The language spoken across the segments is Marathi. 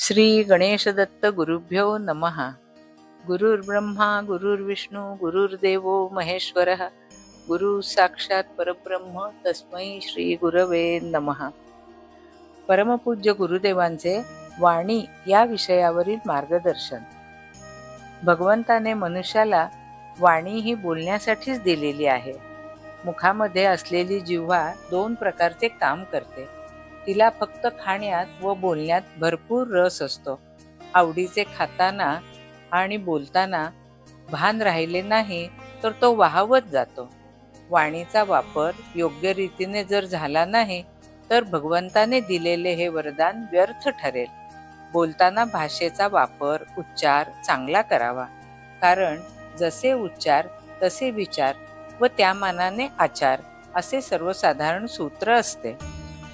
श्री गणेश दत्त गुरुभ्यो नमः. गुरुर्ब्रह्मा गुरुर्विष्णू गुरुर्देवो महेश्वरः. गुरु साक्षात परब्रह्म तस्मै श्री गुरवे नमः. परमपूज्य गुरुदेवांचे वाणी या विषयावरील मार्गदर्शन. भगवंताने मनुष्याला वाणी ही बोलण्यासाठीच दिलेली आहे. मुखामध्ये असलेली जिव्हा दोन प्रकारचे काम करते. तिला फक्त खाण्यात व बोलण्यात भरपूर रस असतो. आवडीचे खाताना आणि बोलताना भान राहिले नाही तर तो वाहवत जातो. वाणीचा वापर योग्य रीतीने जर झाला नाही तर भगवंताने दिलेले हे वरदान व्यर्थ ठरेल. बोलताना भाषेचा वापर उच्चार चांगला करावा, कारण जसे उच्चार तसे विचार व त्या मानाने आचार असे सर्वसाधारण सूत्र असते.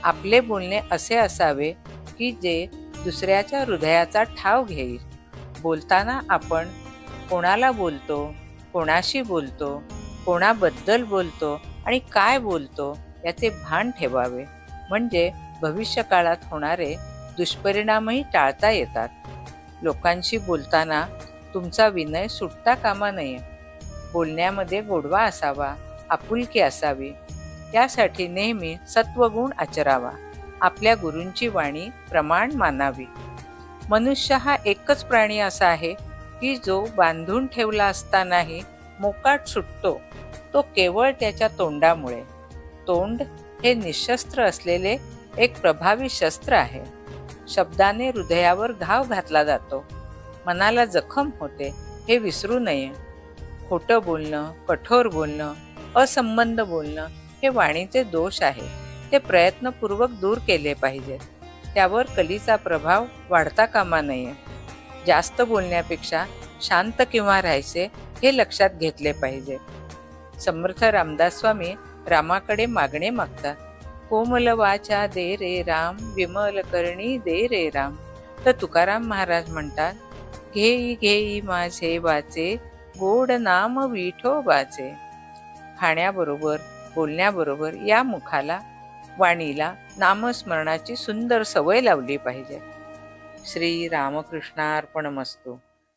आपले बोलणे असे असावे की जे दुसऱ्याच्या हृदयाचा ठाव घेईल. बोलताना आपण कोणाला बोलतो, कोणाशी बोलतो, कोणाबद्दल बोलतो आणि काय बोलतो याचे भान ठेवावे, म्हणजे भविष्यकाळात होणारे दुष्परिणामही टाळता येतात. लोकांशी बोलताना तुमचा विनय सुटता कामा नये. बोलण्यामध्ये गोडवा असावा, आपुलकी असावी. त्यासाठी नेहमी सत्वगुण आचरावा. आपल्या गुरूंची वाणी प्रमाण मानावी. मनुष्य हा एकच प्राणी असा आहे की जो बांधून ठेवला असतानाही मोकाट सुटतो, तो केवळ त्याच्या तोंडामुळे. तोंड हे निशस्त्र असलेले एक प्रभावी शस्त्र आहे. शब्दाने हृदयावर घाव घातला जातो, मनाला जखम होते, हे विसरू नये. खोटं बोलणं, कठोर बोलणं, असंबद्ध बोलणं हे वाणीचे दोष आहे. ते प्रयत्नपूर्वक दूर केले पाहिजेत. त्यावर कलीचा प्रभाव वाढता कामा नये. जास्त बोलण्यापेक्षा शांत किंवा राहायचे हे लक्षात घेतले पाहिजे. समर्थ रामदास स्वामी रामाकडे मागणे मागतात. कोमल वाचा दे रे राम, विमल करणी दे रे राम. तर तुकाराम महाराज म्हणतात, घेई घेई माझे वाचे, गोड नाम विठोबाचे. खाण्याबरोबर बोलण्याबरोबर या मुखाला, वाणीला नामस्मरणाची सुंदर सवय लावली पाहिजे. श्री रामकृष्णार्पणमस्तु.